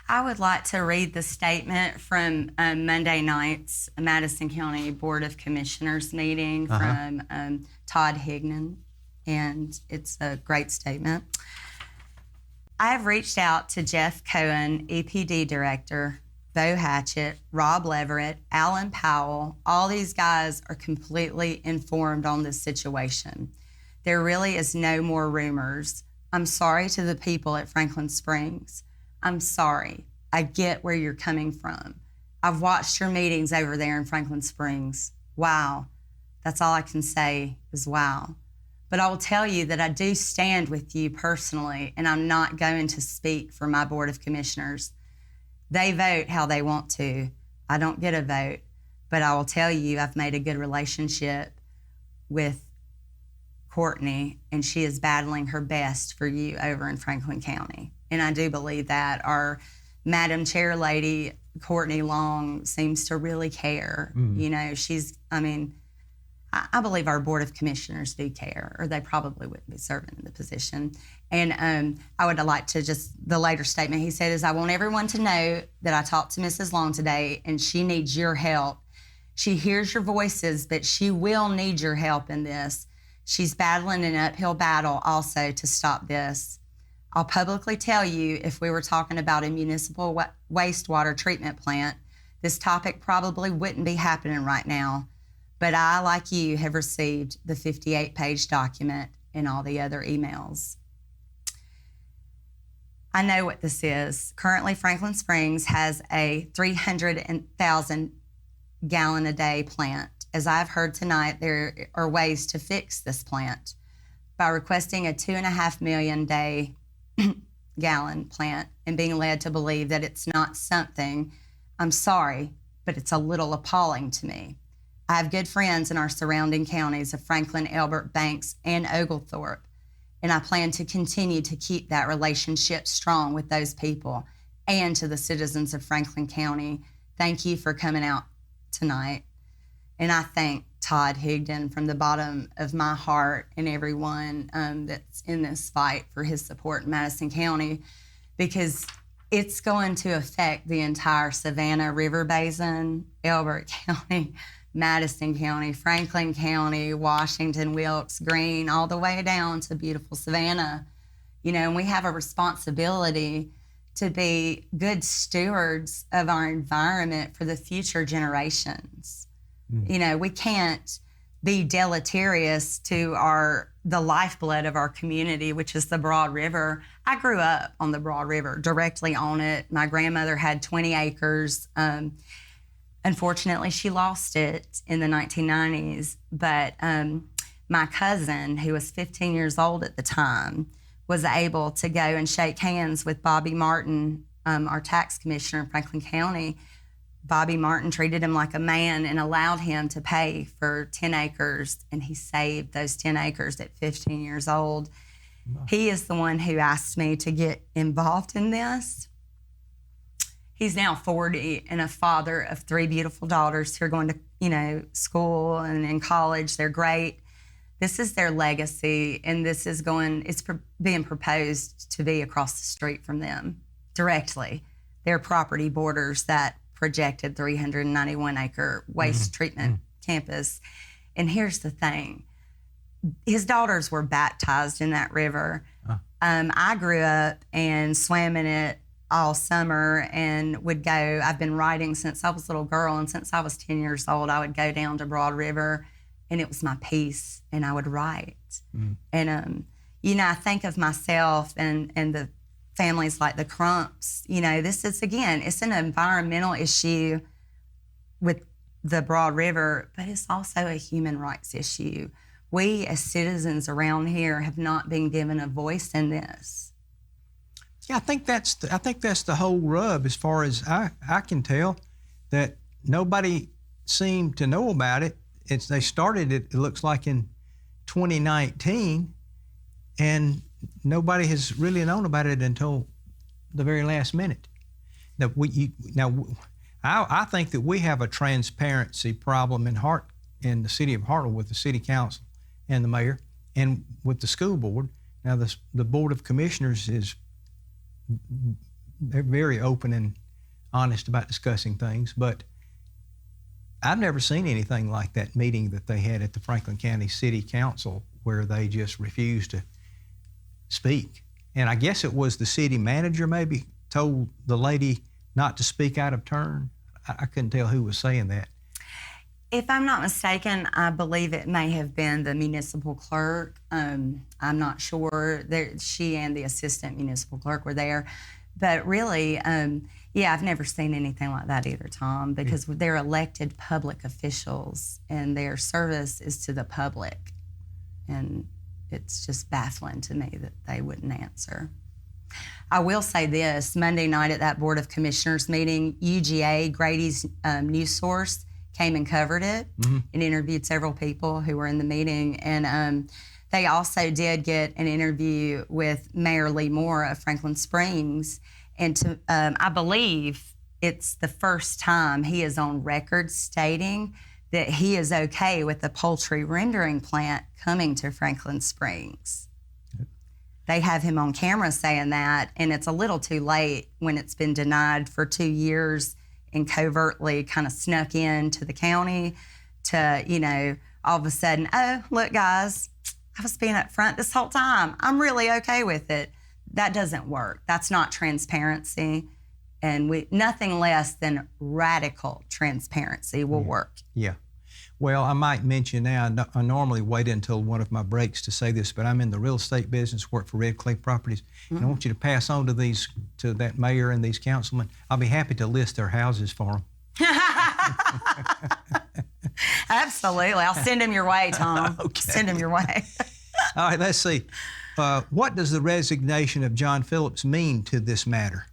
D: I would like to read the statement from Monday night's Madison County Board of Commissioners meeting from Todd Hignan, and it's a great statement. I have reached out to Jeff Cohen, EPD Director, Bo Hatchett, Rob Leverett, Alan Powell. All these guys are completely informed on this situation. There really is no more rumors. I'm sorry to the people at Franklin Springs. I'm sorry. I get where you're coming from. I've watched your meetings over there in Franklin Springs. Wow. That's all I can say is wow. But I will tell you that I do stand with you personally, and I'm not going to speak for my Board of Commissioners. They vote how they want to. I don't get a vote, but I will tell you I've made a good relationship with Courtney, and she is battling her best for you over in Franklin County. And I do believe that our Madam Chair Lady, Courtney Long, seems to really care. You know, I believe our Board of Commissioners do care, or they probably wouldn't be serving in the position. And I would like to the later statement he said is, I want everyone to know that I talked to Mrs. Long today, and she needs your help. She hears your voices, but she will need your help in this. She's battling an uphill battle also to stop this. I'll publicly tell you, if we were talking about a municipal wastewater treatment plant, this topic probably wouldn't be happening right now. But I, like you, have received the 58-page document and all the other emails. I know what this is. Currently, Franklin Springs has a 300,000 gallon a day plant. As I've heard tonight, there are ways to fix this plant by requesting a 2.5 million gallon plant and being led to believe that it's not something. I'm sorry, but it's a little appalling to me. I have good friends in our surrounding counties of Franklin, Elbert, Banks, and Oglethorpe, and I plan to continue to keep that relationship strong with those people and to the citizens of Franklin County. Thank you for coming out tonight. And I thank Todd Higdon from the bottom of my heart and everyone that's in this fight for his support in Madison County, because it's going to affect the entire Savannah River Basin, Elbert County, Madison County, Franklin County, Washington, Wilkes, Greene, all the way down to beautiful Savannah. You know, and we have a responsibility to be good stewards of our environment for the future generations. You know, we can't be deleterious to the lifeblood of our community, which is the Broad River. I grew up on the Broad River, directly on it. My grandmother had 20 acres. Unfortunately, she lost it in the 1990s. But my cousin, who was 15 years old at the time, was able to go and shake hands with Bobby Martin, our tax commissioner in Franklin County. Bobby Martin treated him like a man and allowed him to pay for 10 acres, and he saved those 10 acres at 15 years old. Wow. He is the one who asked me to get involved in this. He's now 40 and a father of 3 beautiful daughters who are going to, school and in college. They're great. This is their legacy, and it's being proposed to be across the street from them directly. Their property borders that projected 391-acre waste treatment campus. And here's the thing. His daughters were baptized in that river. I grew up and swam in it all summer and would go. I've been writing since I was a little girl, and since I was 10 years old, I would go down to Broad River, and it was my peace, and I would write. And, I think of myself and the families like the Crumps. This is, again, it's an environmental issue with the Broad River, but it's also a human rights issue. We as citizens around here have not been given a voice in this.
A: Yeah, I think that's the whole rub, as far as I can tell, that nobody seemed to know about it. They started it looks like in 2019, and nobody has really known about it until the very last minute. I think that we have a transparency problem in the city of Hartwell with the city council and the mayor and with the school board. Now the board of commissioners they're very open and honest about discussing things, but I've never seen anything like that meeting that they had at the Franklin County City Council, where they just refused to speak. And I guess it was the city manager maybe told the lady not to speak out of turn. I couldn't tell who was saying that.
D: If I'm not mistaken, I believe it may have been the municipal clerk. I'm not sure. She and the assistant municipal clerk were there. But really, I've never seen anything like that either, Tom, because they're elected public officials and their service is to the public. And it's just baffling to me that they wouldn't answer. I will say this, Monday night at that Board of Commissioners meeting, UGA, Grady's news source, came and covered it and interviewed several people who were in the meeting. And They also did get an interview with Mayor Lee Moore of Franklin Springs, and I believe it's the first time he is on record stating that he is okay with the poultry rendering plant coming to Franklin Springs. They have him on camera saying that, and it's a little too late when it's been denied for 2 years and covertly kind of snuck into the county to, all of a sudden, oh, look, guys, I was being up front this whole time. I'm really okay with it. That doesn't work. That's not transparency. And nothing less than radical transparency will work.
A: Yeah. Well, I might mention now, I normally wait until one of my breaks to say this, but I'm in the real estate business, work for Red Clay Properties, and I want you to pass on to that mayor and these councilmen. I'll be happy to list their houses for them.
D: Absolutely. I'll send them your way, Tom.
A: Okay.
D: Send them your way.
A: All right, let's see. What does the resignation of John Phillips mean to this matter?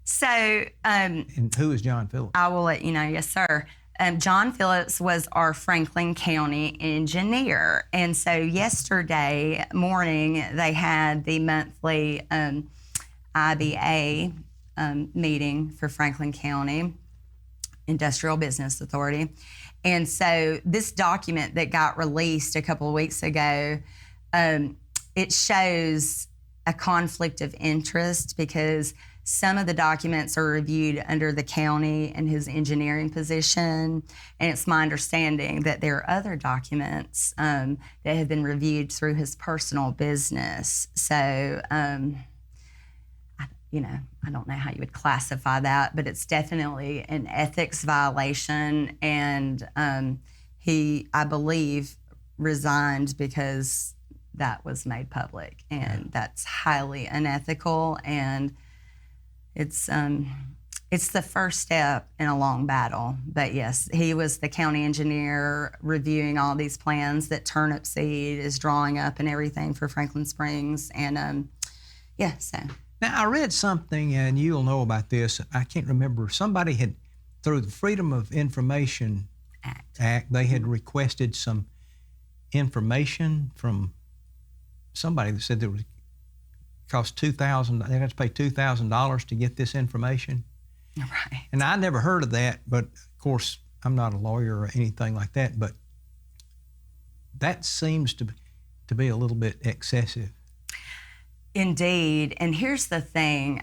D: So,
A: And who is John Phillips?
D: I will let you know. Yes, sir. John Phillips was our Franklin County engineer. And so yesterday morning, they had the monthly IBA meeting for Franklin County Industrial Business Authority. And so this document that got released a couple of weeks ago, it shows a conflict of interest because some of the documents are reviewed under the county and his engineering position. And it's my understanding that there are other documents that have been reviewed through his personal business. So, I don't know how you would classify that, but it's definitely an ethics violation. And he, I believe, resigned because that was made public. And that's highly unethical. And it's the first step in a long battle. But yes, he was the county engineer reviewing all these plans that Turnip Seed is drawing up and everything for Franklin Springs. And so.
A: Now, I read something, and you'll know about this. I can't remember. Somebody had, through the Freedom of Information Act, they had requested some information from somebody that said that it would cost $2,000. They had to pay $2,000 to get this information.
D: Right.
A: And I never heard of that, but of course, I'm not a lawyer or anything like that, but that seems to be a little bit excessive.
D: Indeed. And here's the thing.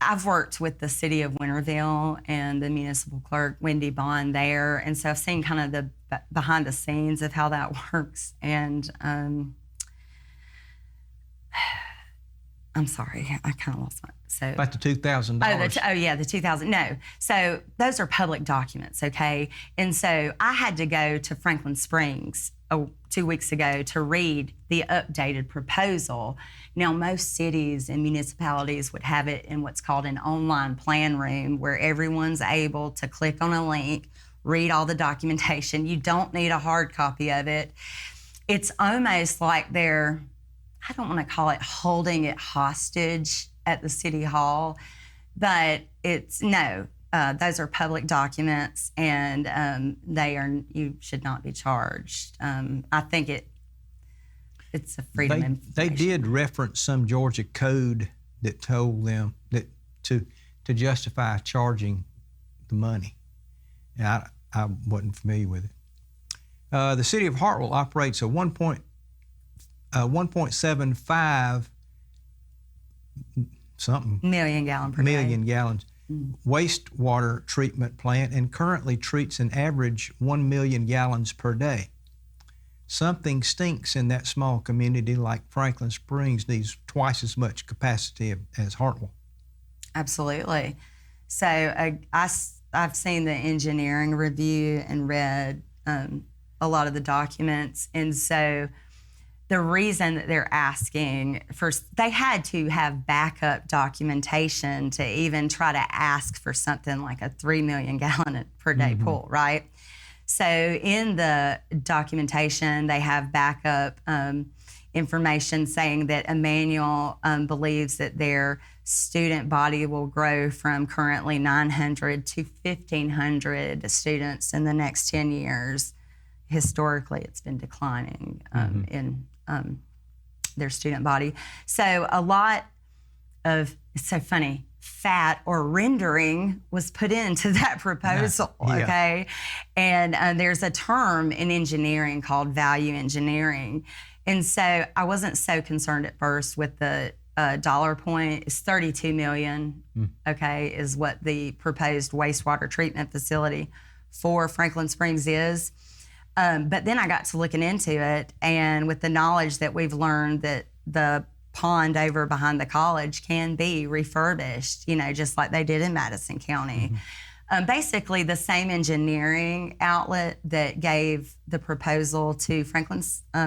D: I've worked with the city of Winterville and the municipal clerk, Wendy Bond, there. And so I've seen kind of the behind the scenes of how that works. And I'm sorry, I kind of lost my. So
A: about the $2,000.
D: Oh yeah, the 2,000. No, so those are public documents, okay? And so I had to go to Franklin Springs 2 weeks ago to read the updated proposal. Now, most cities and municipalities would have it in what's called an online plan room where everyone's able to click on a link, read all the documentation. You don't need a hard copy of it. It's almost like they're, I don't want to call it holding it hostage at the city hall, but it's no. Those are public documents, and you should not be charged. I think it's a freedom of information.
A: They did reference some Georgia code that told them that to justify charging the money, and I wasn't familiar with it. The city of Hartwell operates a 1.75
D: million gallon per day.
A: Gallons wastewater treatment plant and currently treats an average 1 million gallons per day. Something stinks in that small community like Franklin Springs needs twice as much capacity as Hartwell.
D: Absolutely. So I've seen the engineering review and read a lot of the documents. And so the reason that they're asking for, they had to have backup documentation to even try to ask for something like a 3 million gallon per day pool, right? So in the documentation, they have backup information saying that Emmanuel believes that their student body will grow from currently 900 to 1,500 students in the next 10 years. historically it's been declining in their student body. So a lot of, it's so funny, fat or rendering was put into that proposal, okay? And there's a term in engineering called value engineering. And so I wasn't so concerned at first with the dollar point. It's $32 million, okay, is what the proposed wastewater treatment facility for Franklin Springs is. But then I got to looking into it, and with the knowledge that we've learned that the pond over behind the college can be refurbished, you know, just like they did in Madison County. Basically, the same engineering outlet that gave the proposal to Franklin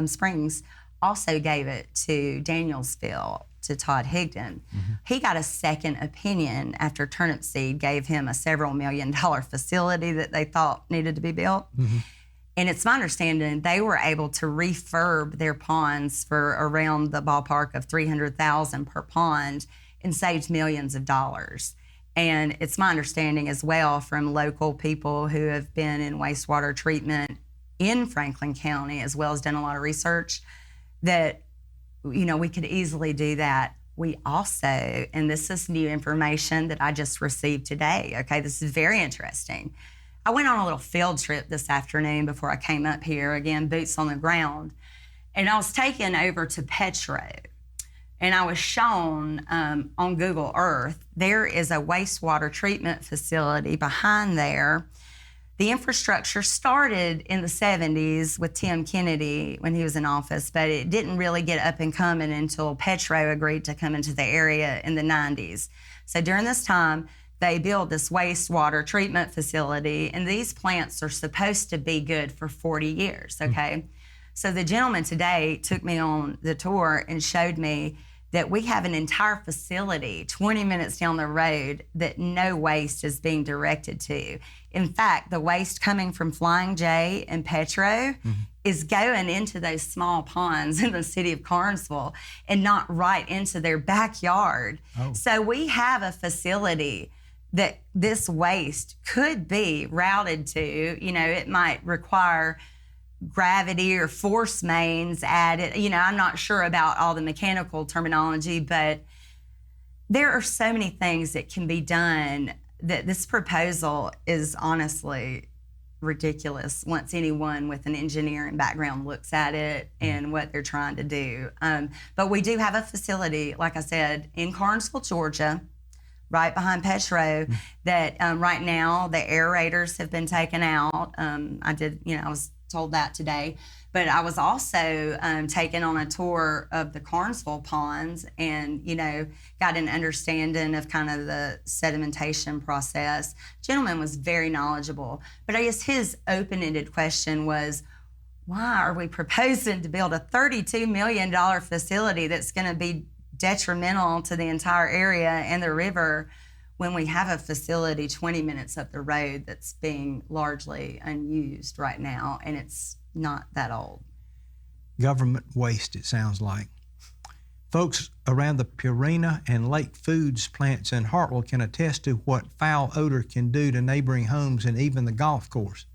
D: Springs also gave it to Danielsville, to Todd Higdon. He got a second opinion after Turnip Seed gave him a several $million facility that they thought needed to be built. And it's my understanding they were able to refurb their ponds for around the ballpark of $300,000 per pond and saved millions of dollars. And it's my understanding as well from local people who have been in wastewater treatment in Franklin County, as well as done a lot of research, that, you know, we could easily do that. We also, and this is new information that I just received today, okay, this is very interesting. I went on a little field trip this afternoon before I came up here, again, boots on the ground, and I was taken over to Petro, and I was shown on Google Earth, there is a wastewater treatment facility behind there. The infrastructure started in the 70s with Tim Kennedy when he was in office, but it didn't really get up and coming until Petro agreed to come into the area in the 90s. So during this time, they built this wastewater treatment facility, and these plants are supposed to be good for 40 years, okay? So the gentleman today took me on the tour and showed me that we have an entire facility 20 minutes down the road that no waste is being directed to. In fact, the waste coming from Flying J and Petro is going into those small ponds in the city of Carnesville and not right into their backyard. So we have a facility that this waste could be routed to. You know, it might require gravity or force mains added. You know, I'm not sure about all the mechanical terminology, but there are so many things that can be done that this proposal is honestly ridiculous once anyone with an engineering background looks at it and what they're trying to do. But we do have a facility, like I said, in Carnesville, Georgia, right behind Petro, that right now the aerators have been taken out. I was told that today, but I was also taken on a tour of the Carnesville ponds and, you know, got an understanding of kind of the sedimentation process. Gentleman was very knowledgeable, but I guess his open-ended question was, why are we proposing to build a $32 million facility that's going to be detrimental to the entire area and the river when we have a facility 20 minutes up the road that's being largely unused right now, and it's not that old?
A: Government waste, it sounds like. Folks around the Purina and Lake Foods plants in Hartwell can attest to what foul odor can do to neighboring homes and even the golf course.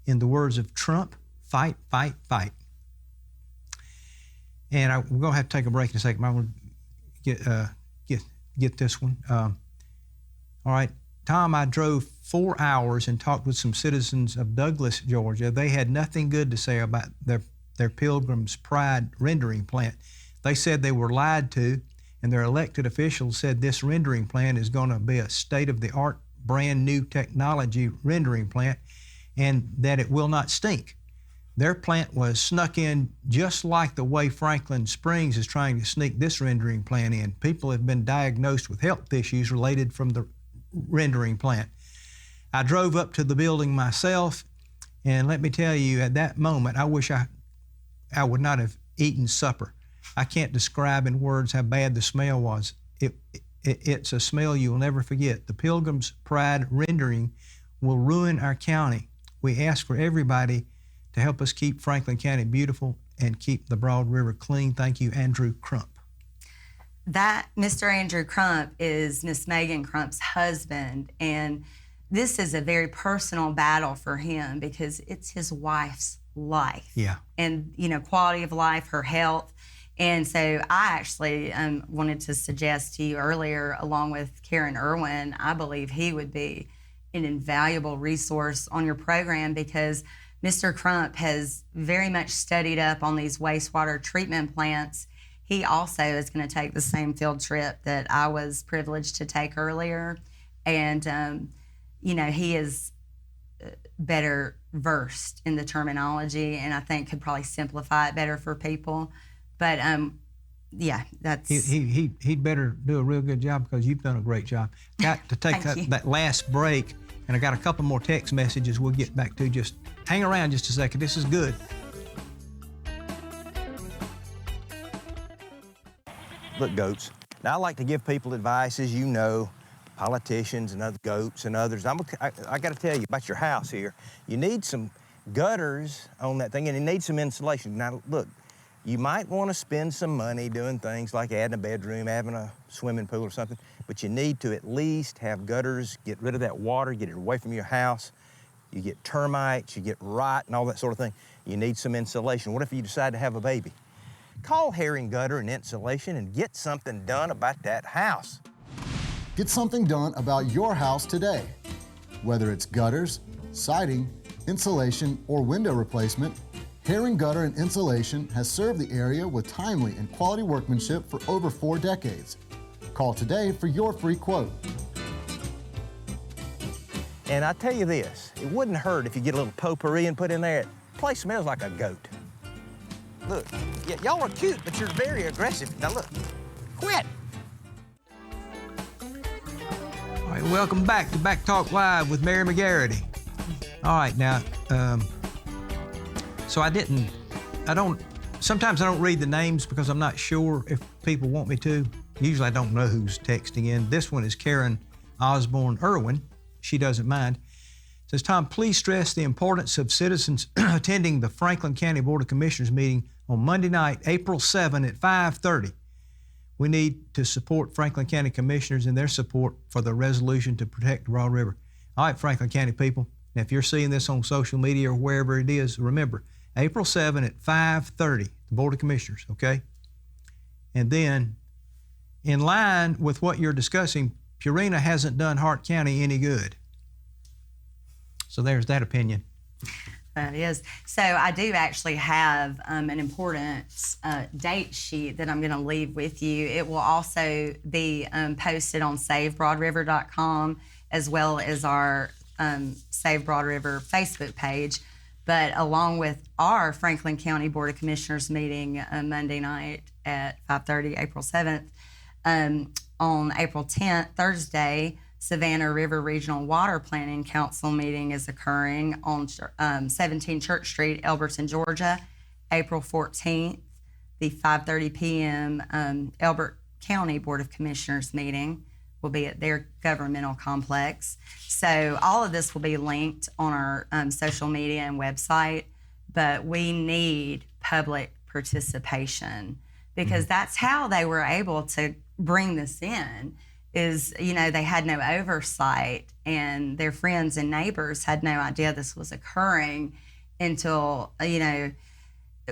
A: In the words of Trump, fight, fight, fight. And we're going to have to take a break in a second. I'm going to get this one. All right, Tom, I drove 4 hours and talked with some citizens of Douglas, Georgia. They had nothing good to say about their Pilgrim's Pride rendering plant. They said they were lied to, and their elected officials said this rendering plant is going to be a state-of-the-art, brand new technology rendering plant, and that it will not stink. Their plant was snuck in just like the way Franklin Springs is trying to sneak this rendering plant in. People have been diagnosed with health issues related from the rendering plant. I drove up to the building myself, and let me tell you, at that moment, I wish I would not have eaten supper. I can't describe in words how bad the smell was. It's a smell you will never forget. The Pilgrim's Pride rendering will ruin our county. We ask for everybody to help us keep Franklin County beautiful and keep the Broad River clean. Thank you, Andrew Crump.
D: That Mr. Andrew Crump is Miss Megan Crump's husband, and this is a very personal battle for him because it's his wife's life.
A: Yeah.
D: And, quality of life, her health. And so I actually wanted to suggest to you earlier, along with Karen Irwin, I believe he would be an invaluable resource on your program, because Mr. Crump has very much studied up on these wastewater treatment plants. He also is going to take the same field trip that I was privileged to take earlier. And, he is better versed in the terminology, and I think could probably simplify it better for people. But that's...
A: He'd better do a real good job, because you've done a great job. Got to take that last break, and I got a couple more text messages we'll get back to. Just hang around just a second. This is good.
I: Look, goats, now I like to give people advice, as you know, politicians and other goats and others. I got to tell you about your house here. You need some gutters on that thing, and you need some insulation. Now, look, you might want to spend some money doing things like adding a bedroom, having a swimming pool or something, but you need to at least have gutters, get rid of that water, get it away from your house. You get termites, you get rot and all that sort of thing. You need some insulation. What if you decide to have a baby? Call Herring Gutter and Insulation and get something done about that house.
C: Get something done about your house today. Whether it's gutters, siding, insulation, or window replacement, Herring Gutter and Insulation has served the area with timely and quality workmanship for over 4 decades. Call today for your free quote.
I: And I tell you this, it wouldn't hurt if you get a little potpourri and put in there. The place smells like a goat. Look, y'all are cute, but you're very aggressive. Now look, quit.
A: All right, welcome back to Backtalk Live with Mary McGarity. All right, now, so sometimes I don't read the names because I'm not sure if people want me to. Usually I don't know who's texting in. This one is Karen Osborne Irwin. She doesn't mind. It says, Tom, please stress the importance of citizens attending the Franklin County Board of Commissioners meeting on Monday night, April 7 at 5:30. We need to support Franklin County Commissioners in their support for the resolution to protect the Broad River. All right, Franklin County people, now if you're seeing this on social media or wherever it is, remember, April 7 at 5:30, the Board of Commissioners, okay? And then, in line with what you're discussing, Purina hasn't done Hart County any good. So there's that opinion.
D: That is. So I do actually have an important date sheet that I'm going to leave with you. It will also be posted on SaveBroadRiver.com, as well as our Save Broad River Facebook page. But along with our Franklin County Board of Commissioners meeting Monday night at 5:30, April 7th, on April 10th, Thursday, Savannah River Regional Water Planning Council meeting is occurring on 17 Church Street, Elberton, Georgia. April 14th, the 5:30 p.m. Elbert County Board of Commissioners meeting will be at their governmental complex. So all of this will be linked on our social media and website, but we need public participation, because that's how they were able to bring this in. Is, they had no oversight, and their friends and neighbors had no idea this was occurring until,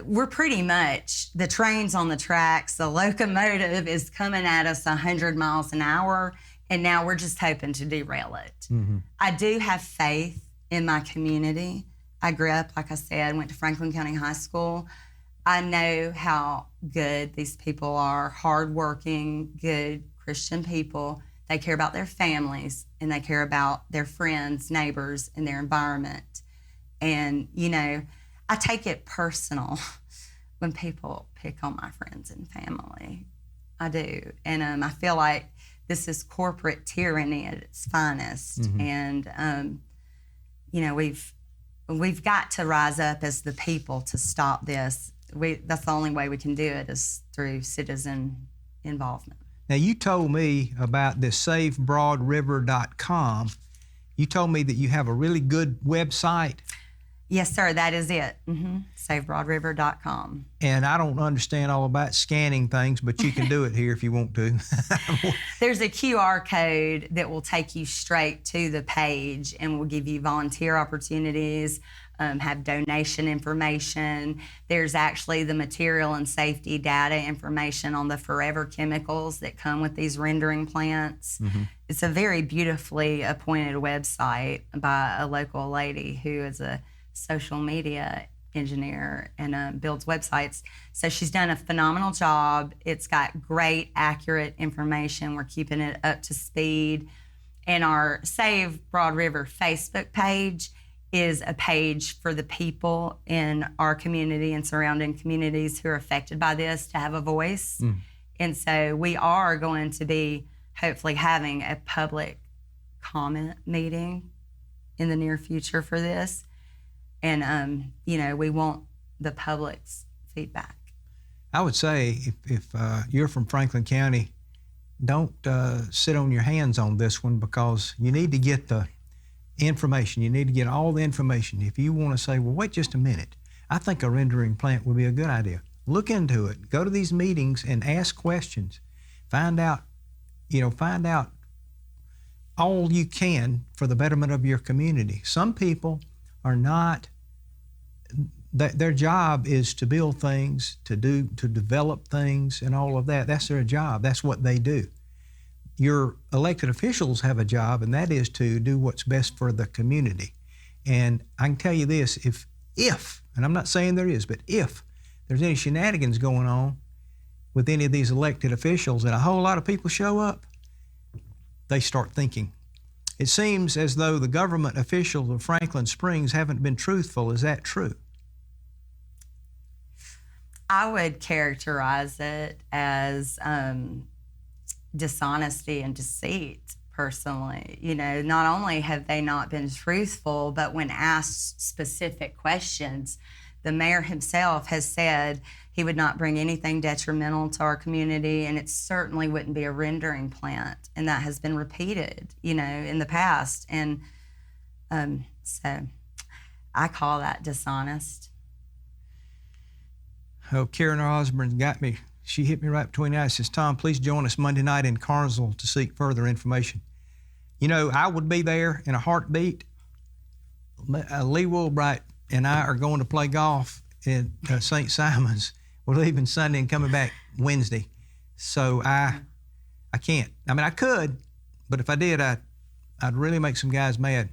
D: we're pretty much, the train's on the tracks, the locomotive is coming at us 100 miles an hour, and now we're just hoping to derail it. Mm-hmm. I do have faith in my community. I grew up, like I said, went to Franklin County High School. I know how good these people are, hardworking, good Christian people. They care about their families, and they care about their friends, neighbors, and their environment. And, I take it personal when people pick on my friends and family. I do. And I feel like this is corporate tyranny at its finest. Mm-hmm. And, we've got to rise up as the people to stop this. That's the only way we can do it, is through citizen involvement.
A: Now, you told me about this SaveBroadRiver.com. You told me that you have a really good website.
D: Yes, sir. That is it. SaveBroadRiver.com.
A: And I don't understand all about scanning things, but you can do it here if you want to.
D: There's a QR code that will take you straight to the page and will give you volunteer opportunities, have donation information. There's actually the material and safety data information on the forever chemicals that come with these rendering plants. It's a very beautifully appointed website by a local lady who is a social media engineer and builds websites. So she's done a phenomenal job. It's got great, accurate information. We're keeping it up to speed. And our Save Broad River Facebook page is a page for the people in our community and surrounding communities who are affected by this to have a voice. And so we are going to be hopefully having a public comment meeting in the near future for this. And, we want the public's feedback.
A: I would say if you're from Franklin County, don't sit on your hands on this one, because you need to get the information. You need to get all the information. If you want to say, well, wait just a minute, I think a rendering plant would be a good idea. Look into it. Go to these meetings and ask questions. Find out all you can for the betterment of your community. Some people are not, their job is to build things, to develop things and all of that. That's their job. That's what they do. Your elected officials have a job, and that is to do what's best for the community. And I can tell you this, if, and I'm not saying there is, but if there's any shenanigans going on with any of these elected officials and a whole lot of people show up, they start thinking. It seems as though the government officials of Franklin Springs haven't been truthful. Is that true?
D: I would characterize it as dishonesty and deceit, personally. Not only have they not been truthful, but when asked specific questions, the mayor himself has said he would not bring anything detrimental to our community, and it certainly wouldn't be a rendering plant. And that has been repeated, in the past. And so I call that dishonest.
A: Oh, Karen Osborne got me. She hit me right between the eyes. Says, Tom, please join us Monday night in Carnesville to seek further information. I would be there in a heartbeat. Lee Woolbright and I are going to play golf at St. Simon's. We're leaving Sunday and coming back Wednesday. So I can't. I mean, I could, but if I did, I'd really make some guys mad.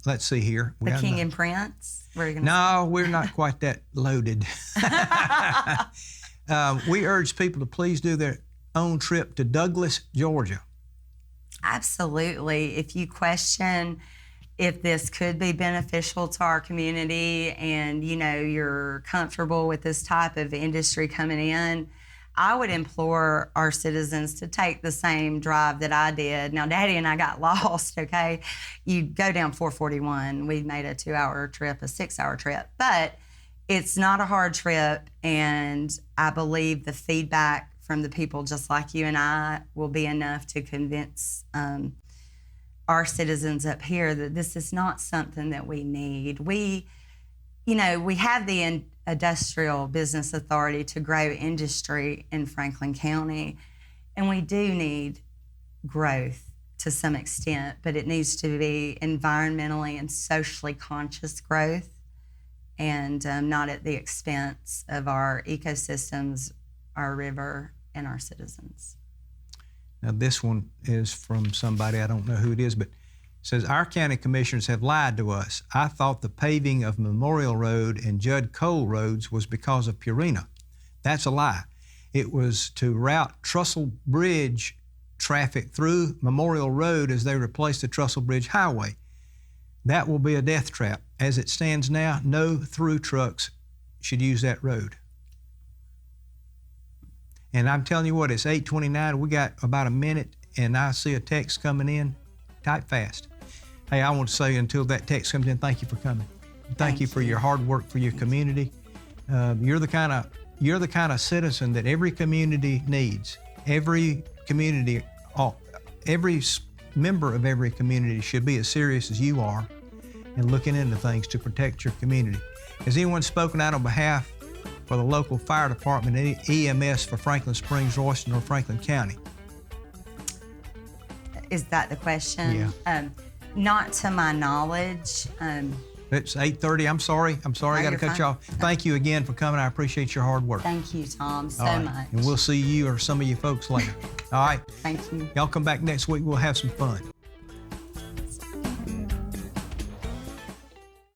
A: Let's see here.
D: The King and Prince?
A: No, we're not quite that loaded. We urge people to please do their own trip to Douglas, Georgia.
D: Absolutely. If you question if this could be beneficial to our community and, you're comfortable with this type of industry coming in, I would implore our citizens to take the same drive that I did. Now, Daddy and I got lost, okay? You go down 441. We made a 2-hour trip, a 6-hour trip. But it's not a hard trip, and I believe the feedback from the people just like you and I will be enough to convince our citizens up here that this is not something that we need. We have the Industrial Business Authority to grow industry in Franklin County, and we do need growth to some extent, but it needs to be environmentally and socially conscious growth, and not at the expense of our ecosystems, our river, and our citizens.
A: Now, this one is from somebody, I don't know who it is, but it says, our county commissioners have lied to us. I thought the paving of Memorial Road and Judd Cole roads was because of Purina. That's a lie. It was to route Trussell Bridge traffic through Memorial Road as they replace the Trussell Bridge Highway. That will be a death trap. As it stands now, no through trucks should use that road. And I'm telling you what, it's 8:29. We got about a minute, and I see a text coming in. Type fast. Hey, I want to say until that text comes in, thank you for coming. Thank you for your hard work for your community. You're the kind of citizen that every community needs. Every member of every community should be as serious as you are and looking into things to protect your community. Has anyone spoken out on behalf for the local fire department and EMS for Franklin Springs, Royston, or Franklin County?
D: Is that the question?
A: Yeah.
D: Not to my knowledge.
A: It's 8:30. I'm sorry. I got to
D: you're
A: cut
D: fine.
A: you off. Thank you again for coming. I appreciate your hard work.
D: Thank you, Tom, so
A: All right.
D: much.
A: And we'll see you or some of you folks later. All right.
D: Thank you.
A: Y'all come back next week. We'll have some fun.